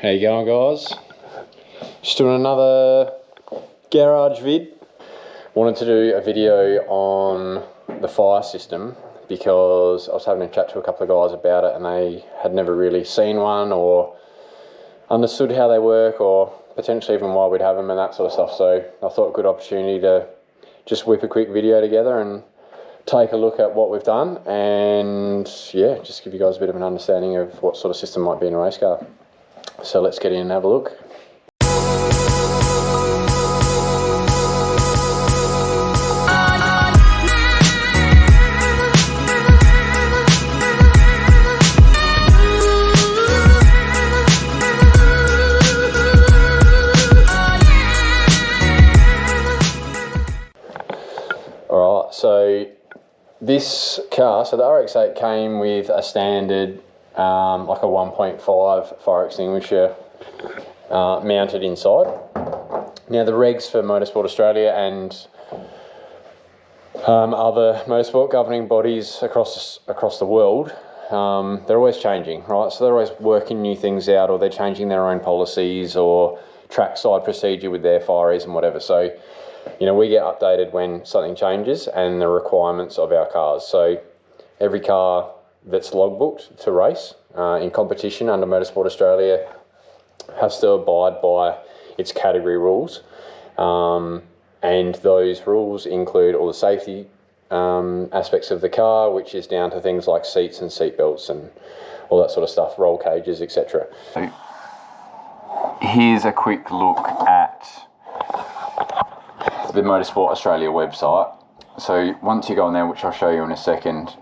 How you going, guys? Just doing another garage vid. Wanted to do a video on the fire system because I was having a chat to a couple of guys about it and they had never really seen one or understood how they work or potentially even why we'd have them and that sort of stuff. So I thought a good opportunity to just whip a quick video together and take a look at what we've done and yeah, just give you guys a bit of an understanding of what sort of system might be in a race car. So let's get in and have a look. Alright, so this car, so the RX-8 came with a standard like a 1.5 fire extinguisher mounted inside. Now the regs for Motorsport Australia and other motorsport governing bodies across the world, they're always changing, right? So they're always working new things out, or they're changing their own policies or trackside procedure with their fireys and whatever. So, you know, we get updated when something changes and the requirements of our cars. So every car that's logbooked to race in competition under Motorsport Australia has to abide by its category rules, and those rules include all the safety aspects of the car, which is down to things like seats and seat belts and all that sort of stuff, roll cages, etc. So here's a quick look at the Motorsport Australia website. So once you go on there, which I'll show you in a second,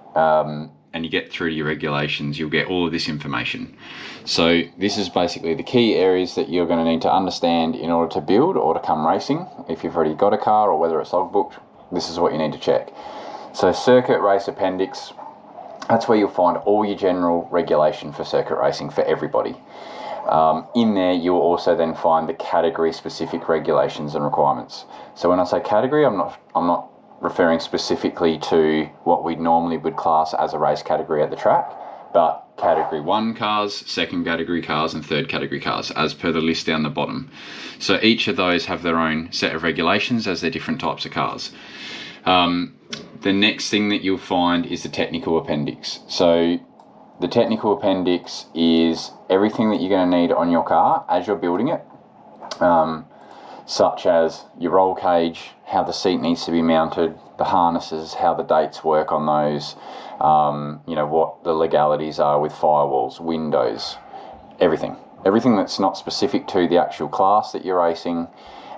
and you get through to your regulations, you'll get all of this information. So this is basically the key areas that you're going to need to understand in order to build or to come racing. If you've already got a car or whether it's logbooked, this is what you need to check. So circuit race appendix, that's where you'll find all your general regulation for circuit racing for everybody. In there you'll also then find the category specific regulations and requirements. So when I say category, I'm not referring specifically to what we normally would class as a race category at the track, but category 1 cars, second category cars and third category cars as per the list down the bottom. So each of those have their own set of regulations as they're different types of cars. The next thing that you'll find is the technical appendix. So the technical appendix is everything that you're going to need on your car as you're building it, such as your roll cage, how the seat needs to be mounted, the harnesses, how the dates work on those, you know, what the legalities are with firewalls, windows, everything that's not specific to the actual class that you're racing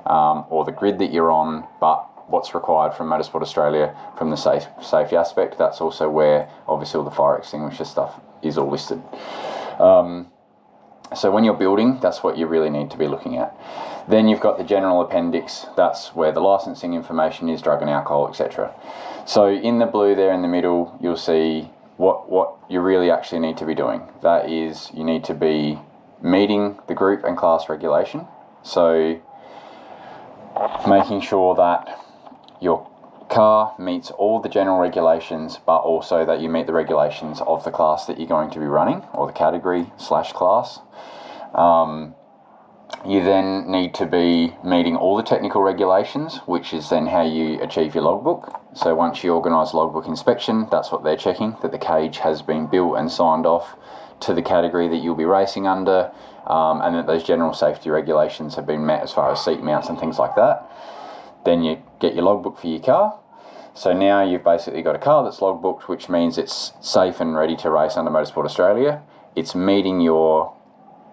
or the grid that you're on, but what's required from Motorsport Australia from the safety aspect. That's also where obviously all the fire extinguisher stuff is all listed. So when you're building, that's what you really need to be looking at. Then you've got the general appendix. That's where the licensing information is, drug and alcohol, etc. So in the blue there in the middle, you'll see what you really actually need to be doing. That is, you need to be meeting the group and class regulation. So making sure that your car meets all the general regulations, but also that you meet the regulations of the class that you're going to be running, or the category / class. You then need to be meeting all the technical regulations, which is then how you achieve your logbook. So once you organise logbook inspection, that's what they're checking, that the cage has been built and signed off to the category that you'll be racing under, and that those general safety regulations have been met as far as seat mounts and things like that. Then you get your logbook for your car. So now you've basically got a car that's logbooked, which means it's safe and ready to race under Motorsport Australia. It's meeting your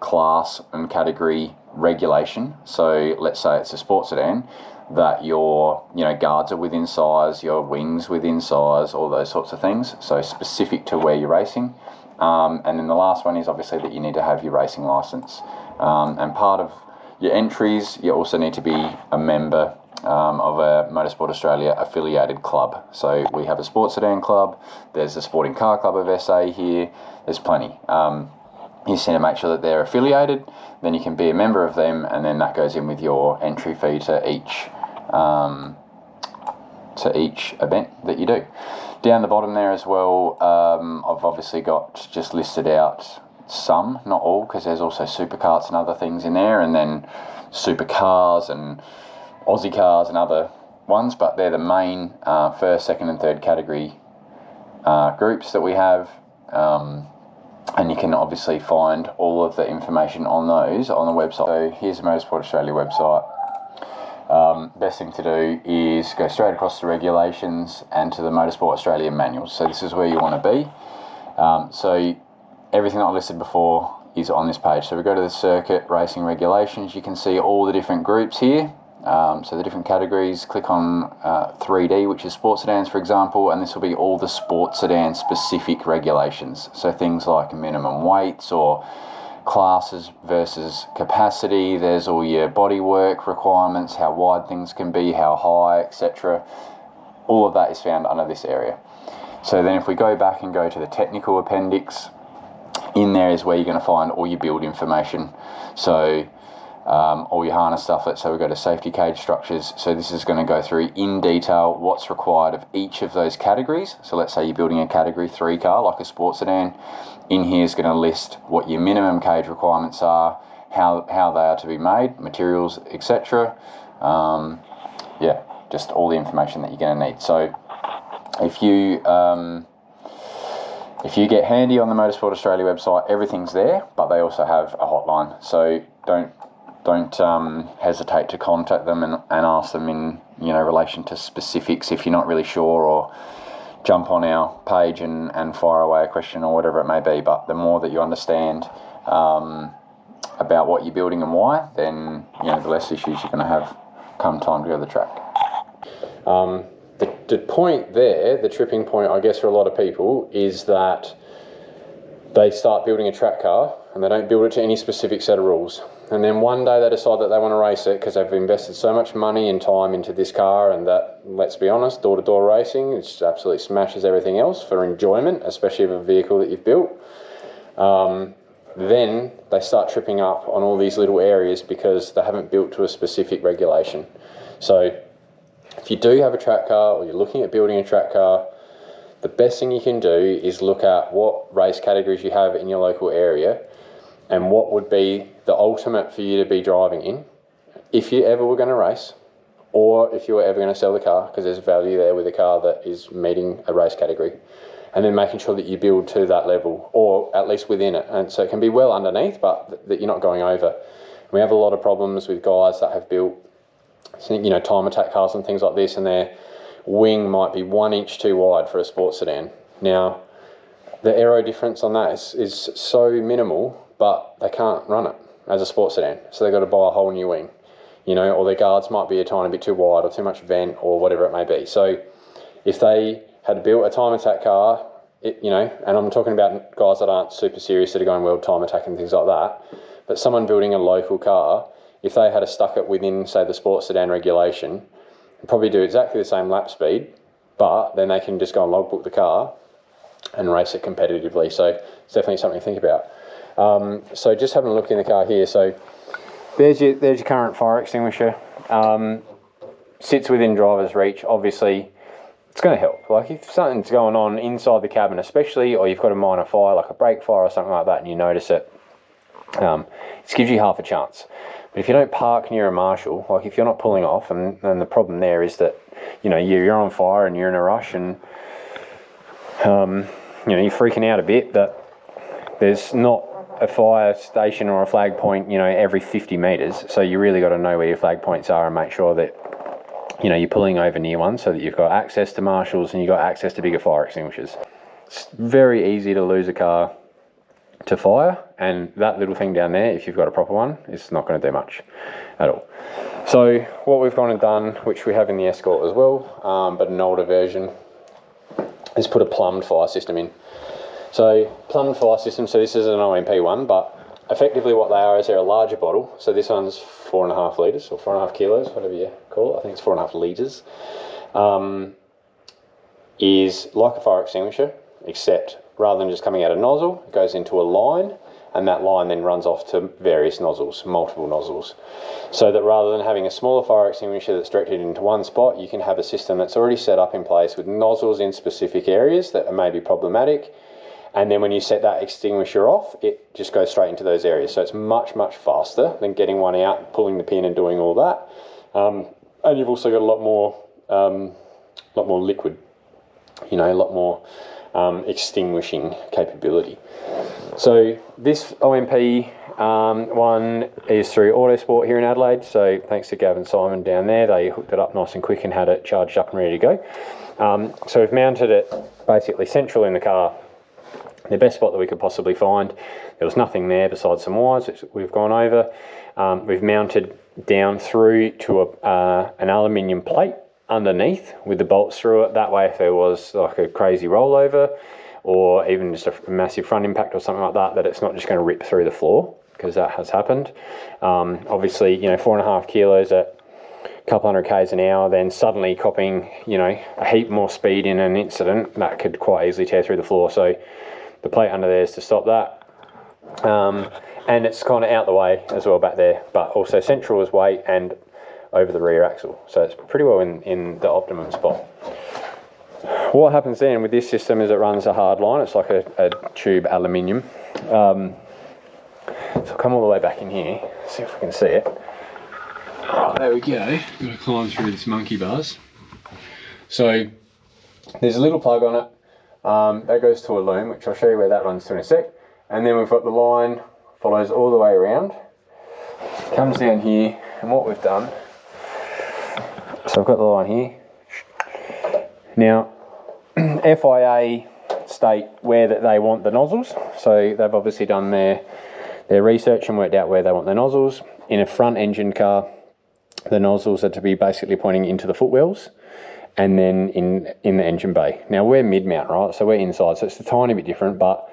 class and category regulation. So let's say it's a sports sedan, that your guards are within size, your wings within size, all those sorts of things. So specific to where you're racing. And then the last one is obviously that you need to have your racing license. And part of your entries, you also need to be a member of a Motorsport Australia affiliated club. So we have a sports sedan club, there's the Sporting Car Club of SA here, there's plenty. You just need to make sure that they're affiliated, then you can be a member of them, and then that goes in with your entry fee to each event that you do. Down the bottom there as well, I've obviously got just listed out some, not all, because there's also supercarts and other things in there, and then supercars and Aussie cars and other ones, but they're the main first, second and third category groups that we have, and you can obviously find all of the information on those on the website. So here's the Motorsport Australia website. Best thing to do is go straight across the regulations and to the Motorsport Australia manuals. So this is where you want to be. So everything that I listed before is on this page. So we go to the circuit racing regulations. You can see all the different groups here. So the different categories, click on 3D, which is sports sedans, for example, and this will be all the sports sedan specific regulations. So things like minimum weights or classes versus capacity. There's all your bodywork requirements, how wide things can be, how high, etc. All of that is found under this area. So then if we go back and go to the technical appendix, in there is where you're going to find all your build information. So all your harness stuff. Let's say we go to safety cage structures. So this is going to go through in detail what's required of each of those categories. So let's say you're building a category 3 car like a sports sedan. In here is going to list what your minimum cage requirements are, how they are to be made, materials, etc. Yeah, just all the information that you're going to need. So if you get handy on the Motorsport Australia website, everything's there, but they also have a hotline. So don't hesitate to contact them and ask them in relation to specifics if you're not really sure, or jump on our page and fire away a question or whatever it may be. But the more that you understand about what you're building and why, then the less issues you're going to have come time to go to the track. The point there, the tripping point, I guess, for a lot of people is that they start building a track car and they don't build it to any specific set of rules. And then one day they decide that they want to race it because they've invested so much money and time into this car, and that, let's be honest, door-to-door racing, it just absolutely smashes everything else for enjoyment, especially of a vehicle that you've built. Then they start tripping up on all these little areas because they haven't built to a specific regulation. So if you do have a track car or you're looking at building a track car, the best thing you can do is look at what race categories you have in your local area and what would be the ultimate for you to be driving in if you ever were going to race, or if you were ever going to sell the car, because there's value there with a car that is meeting a race category, and then making sure that you build to that level, or at least within it. And so it can be well underneath, but that you're not going over. We have a lot of problems with guys that have built time attack cars and things like this, and their wing might be 1 inch too wide for a sports sedan. Now, the aero difference on that is so minimal, but they can't run it as a sports sedan, so they've got to buy a whole new wing, or their guards might be a tiny bit too wide or too much vent or whatever it may be. So if they had built a time attack car, and I'm talking about guys that aren't super serious that are going world time attack and things like that, but someone building a local car, if they had stuck it within, say, the sports sedan regulation, they'd probably do exactly the same lap speed, but then they can just go and logbook the car and race it competitively. So it's definitely something to think about. So just having a look in the car here. So there's your current fire extinguisher. Sits within driver's reach. Obviously, it's going to help. Like if something's going on inside the cabin especially, or you've got a minor fire like a brake fire or something like that, and you notice it, it gives you half a chance. But if you don't park near a marshal, like if you're not pulling off, and the problem there is that you're on fire and you're in a rush, and you're freaking out a bit that there's not a fire station or a flag point every 50 metres, so you really got to know where your flag points are and make sure that you're pulling over near one, so that you've got access to marshals and you've got access to bigger fire extinguishers. It's very easy to lose a car to fire, and that little thing down there, if you've got a proper one, it's not going to do much at all. So what we've gone and done, which we have in the Escort as well, but an older version, is put a plumbed fire system in. So plumbed fire system, so this is an OMP one, but effectively what they are is they're a larger bottle. So this one's 4.5 litres or 4.5 kilos, whatever you call it. I think it's 4.5 litres. Is like a fire extinguisher, except rather than just coming out a nozzle, it goes into a line, and that line then runs off to various nozzles, multiple nozzles. So that rather than having a smaller fire extinguisher that's directed into one spot, you can have a system that's already set up in place with nozzles in specific areas that may be problematic, and then when you set that extinguisher off, it just goes straight into those areas. So it's much, much faster than getting one out, pulling the pin and doing all that. And you've also got a lot more liquid, you know, a lot more extinguishing capability. So this OMP one is through Autosport here in Adelaide. So thanks to Gavin Simon down there, they hooked it up nice and quick and had it charged up and ready to go. So we've mounted it basically central in the car, the best spot that we could possibly find. There was nothing there besides some wires which we've gone over. We've mounted down through to an aluminium plate underneath with the bolts through it. That way, if there was like a crazy rollover or even just a massive front impact or something like that, that it's not just going to rip through the floor, because that has happened. Obviously, you know, 4.5 kilos at a couple hundred k's an hour, then suddenly copping, you know, a heap more speed in an incident, that could quite easily tear through the floor. So the plate under there is to stop that. And it's kind of out the way as well back there, but also central as weight and over the rear axle. So it's pretty well in the optimum spot. What happens then with this system is it runs a hard line. It's like a tube aluminium. So I'll come all the way back in here, see if we can see it. Oh, there we go. Got to climb through this monkey bars. So there's a little plug on it. That goes to a loom, which I'll show you where that runs to in a sec. And then we've got the line, follows all the way around, comes down here, and what we've done, so I've got the line here. Now, FIA state where that they want the nozzles, so they've obviously done their research and worked out where they want the nozzles. In a front engine car, the nozzles are to be basically pointing into the footwells, and then in the engine bay. Now we're mid-mount, right, so we're inside, so it's a tiny bit different, but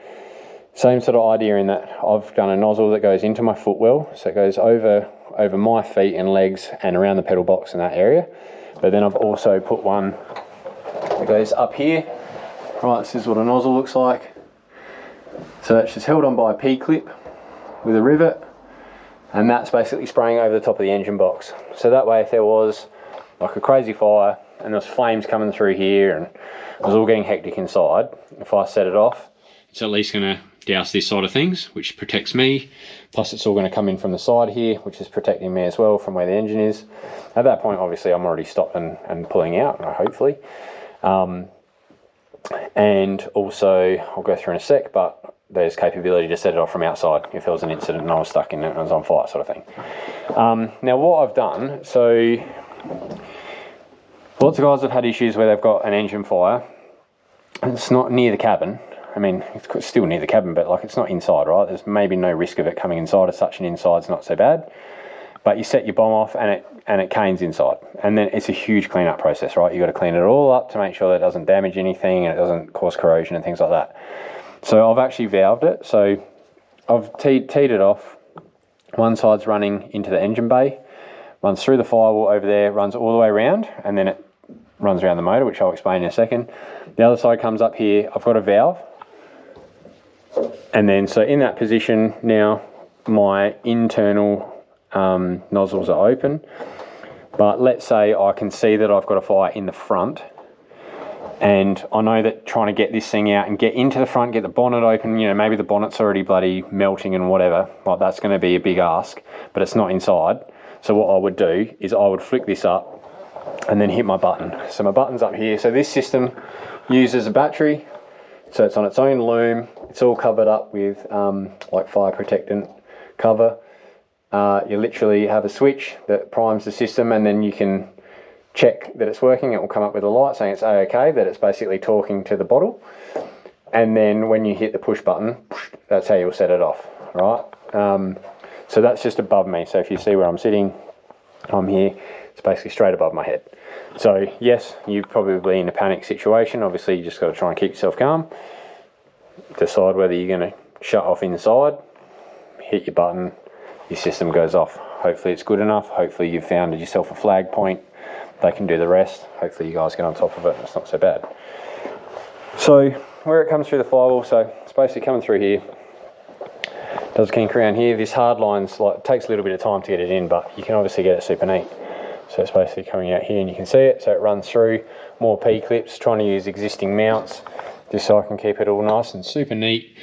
same sort of idea in that I've done a nozzle that goes into my footwell, so it goes over my feet and legs and around the pedal box in that area. But then I've also put one that goes up here. Right, this is what a nozzle looks like. So it's just held on by a P-clip with a rivet, and that's basically spraying over the top of the engine box. So that way, if there was like a crazy fire and there's flames coming through here and it was all getting hectic inside, if I set it off, it's at least going to douse this side of things, which protects me. Plus it's all going to come in from the side here, which is protecting me as well from where the engine is. At that point, obviously, I'm already stopped and pulling out, hopefully. And also, I'll go through in a sec, but there's capability to set it off from outside if there was an incident and I was stuck in it and I was on fire, sort of thing. Now, what I've done, so lots of guys have had issues where they've got an engine fire and it's not near the cabin. I mean, it's still near the cabin, but like it's not inside, right? There's maybe no risk of it coming inside as such, and inside's not so bad. But you set your bomb off and it canes inside. And then it's a huge cleanup process, right? You've got to clean it all up to make sure that it doesn't damage anything and it doesn't cause corrosion and things like that. So I've actually valved it. So I've teed it off. One side's running into the engine bay, runs through the firewall over there, runs all the way around, and then it runs around the motor, which I'll explain in a second. The other side comes up here. I've got a valve. And then, so in that position now, my internal nozzles are open. But let's say I can see that I've got a fire in the front, and I know that trying to get this thing out and get into the front, get the bonnet open, you know, maybe the bonnet's already bloody melting and whatever, like that's going to be a big ask, but it's not inside. So what I would do is I would flick this up and then hit my button. So my button's up here. So this system uses a battery. So it's on its own loom. It's all covered up with like fire protectant cover. You literally have a switch that primes the system, and then you can check that it's working. It will come up with a light saying it's A-OK, that it's basically talking to the bottle. And then when you hit the push button, that's how you'll set it off, right? So that's just above me. So if you see where I'm sitting, I'm here. It's basically straight above my head. So yes, you're probably in a panic situation. Obviously, you just got to try and keep yourself calm. Decide whether you're going to shut off inside, hit your button, your system goes off. Hopefully it's good enough. Hopefully you've found yourself a flag point. They can do the rest. Hopefully you guys get on top of it. It's not so bad. So where it comes through the firewall, so it's basically coming through here. Does kink around here. This hard line's like, it takes a little bit of time to get it in, but you can obviously get it super neat. So it's basically coming out here and you can see it. So it runs through more P-clips, trying to use existing mounts. just so I can keep it all nice and super neat.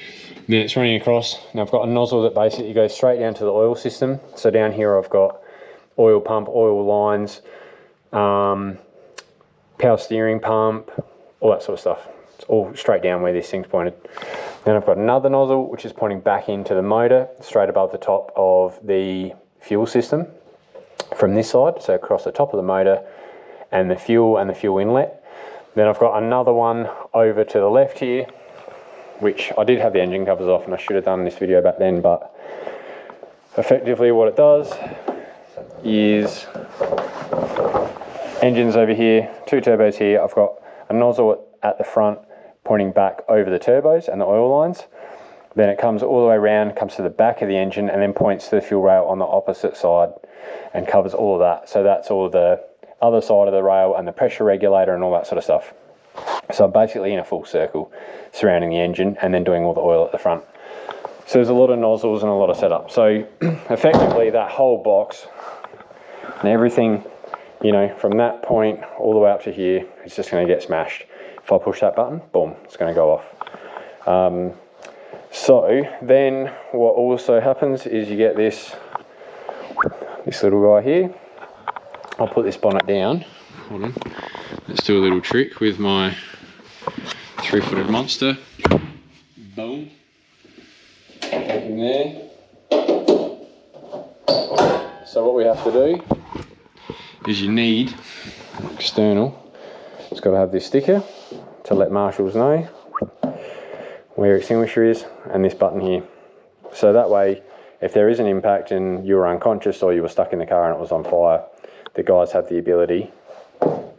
Then it's running across. Now I've got a nozzle that basically goes straight down to the oil system. So down here I've got oil pump, oil lines, power steering pump, all that sort of stuff. It's all straight down where this thing's pointed. Then I've got another nozzle which is pointing back into the motor, straight above the top of the fuel system from this side, so across the top of the motor and the fuel inlet. Then I've got another one over to the left here, which I did have the engine covers off and I should have done this video back then, but effectively what it does is engine's over here, 2 turbos here. I've got a nozzle at the front pointing back over the turbos and the oil lines. Then it comes all the way around, comes to the back of the engine and then points to the fuel rail on the opposite side and covers all of that. So that's all the other side of the rail and the pressure regulator and all that sort of stuff. So I'm basically in a full circle surrounding the engine and then doing all the oil at the front. So there's a lot of nozzles and a lot of setup. So effectively that whole box and everything, you know, from that point all the way up to here, it's just going to get smashed. If I push that button, boom, it's going to go off. So then what also happens is you get this little guy here. I'll put this bonnet down. Hold on. Let's do a little trick with my 3-footed monster. Boom. In there. So what we have to do is you need external. It's got to have this sticker to let marshals know where extinguisher is, and this button here. So that way, if there is an impact and you were unconscious or you were stuck in the car and it was on fire, the guys have the ability.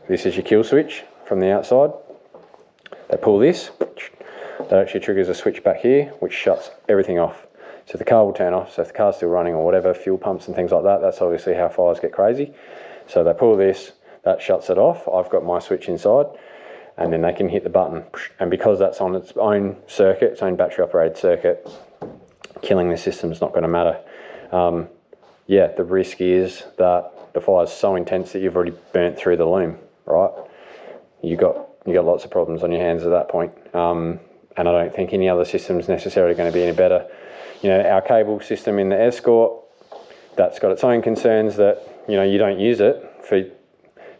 This is your kill switch from the outside. They pull this, that actually triggers a switch back here, which shuts everything off. So the car will turn off. So if the car's still running or whatever, fuel pumps and things like that, that's obviously how fires get crazy. So they pull this, that shuts it off. I've got my switch inside, and then they can hit the button. And because that's on its own circuit, its own battery operated circuit, killing the system is not going to matter. Yeah, the risk is that the fire's so intense that you've already burnt through the loom, right? You got lots of problems on your hands at that point. And I don't think any other system's necessarily going to be any better. You know, our cable system in the Escort, that's got its own concerns that, you know, you don't use it for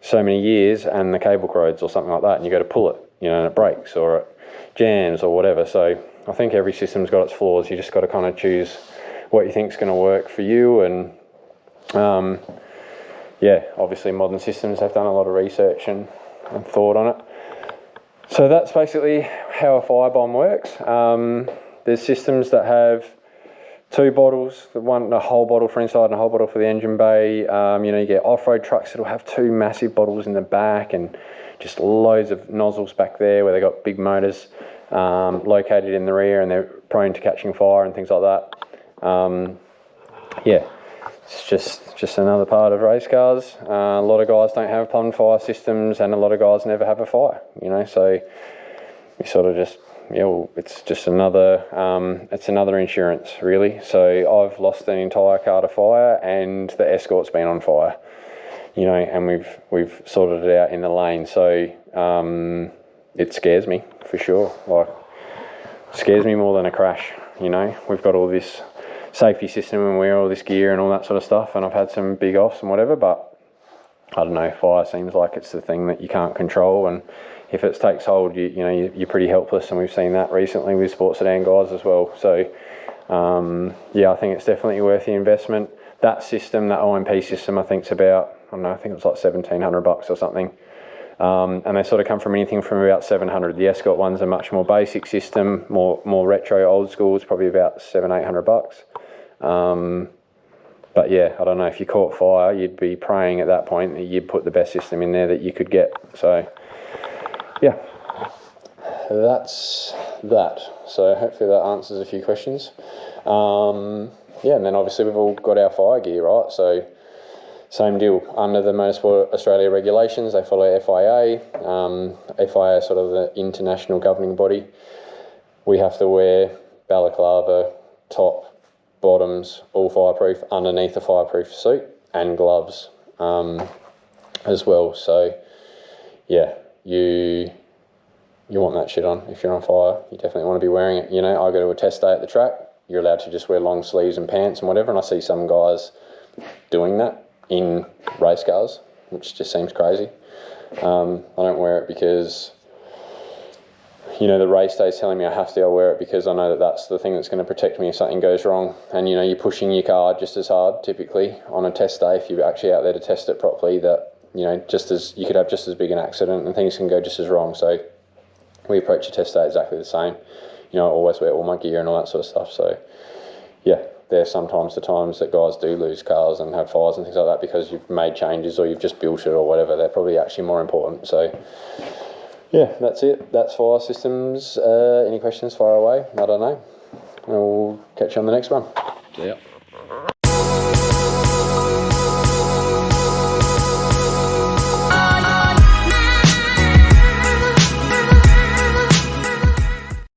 so many years and the cable corrodes or something like that, and you go to pull it, you know, and it breaks or it jams or whatever. So I think every system's got its flaws. You just got to kind of choose what you think's going to work for you. And yeah, obviously modern systems have done a lot of research and thought on it. So that's basically how a firebomb works. There's systems that have 2 bottles, a whole bottle for inside and a whole bottle for the engine bay. You know, you get off-road trucks that'll have 2 massive bottles in the back and just loads of nozzles back there where they got big motors located in the rear and they're prone to catching fire and things like that. Yeah, it's just another part of race cars. A lot of guys don't have plumbed fire systems and a lot of guys never have a fire, you know, so you sort of just, yeah, well, it's just another insurance really. So I've lost an entire car to fire and the Escort's been on fire, you know, and we've sorted it out in the lane. So it scares me for sure. Like, it scares me more than a crash, you know. We've got all this safety system and wear all this gear and all that sort of stuff, and I've had some big offs and whatever, but I don't know, fire seems like it's the thing that you can't control, and if it takes hold, you're pretty helpless, and we've seen that recently with sports sedan guys as well. So yeah, I think it's definitely worth the investment. That system, that OMP system, I think it's about, I don't know, I think it's like $1,700 or something. And they sort of come from anything from about 700. The Escort one's a much more basic system, more retro, old school. It's probably about $700-800. But yeah, I don't know, if you caught fire, you'd be praying at that point that you'd put the best system in there that you could get. So yeah, that's that. So hopefully that answers a few questions. Yeah, and then obviously we've all got our fire gear, right? So same deal. Under the Motorsport Australia regulations, they follow FIA. FIA is sort of the international governing body. We have to wear balaclava, top, bottoms, all fireproof, underneath a fireproof suit, and gloves as well. So yeah, you you want that shit on. If you're on fire, you definitely want to be wearing it. You know, I go to a test day at the track, you're allowed to just wear long sleeves and pants and whatever, and I see some guys doing that in race cars, which just seems crazy. I don't wear it because, you know, the race day's telling me I have to. I wear it because I know that that's the thing that's going to protect me if something goes wrong. And, you know, you're pushing your car just as hard, typically, on a test day, if you're actually out there to test it properly, that, you know, you could have just as big an accident and things can go just as wrong. So we approach a test day exactly the same. You know, I always wear all my gear and all that sort of stuff. So, yeah, there's sometimes the times that guys do lose cars and have fires and things like that because you've made changes or you've just built it or whatever. They're probably actually more important. So, yeah, that's it. That's fire systems. Any questions, fire away. I don't know. We'll catch you on the next one. Yeah.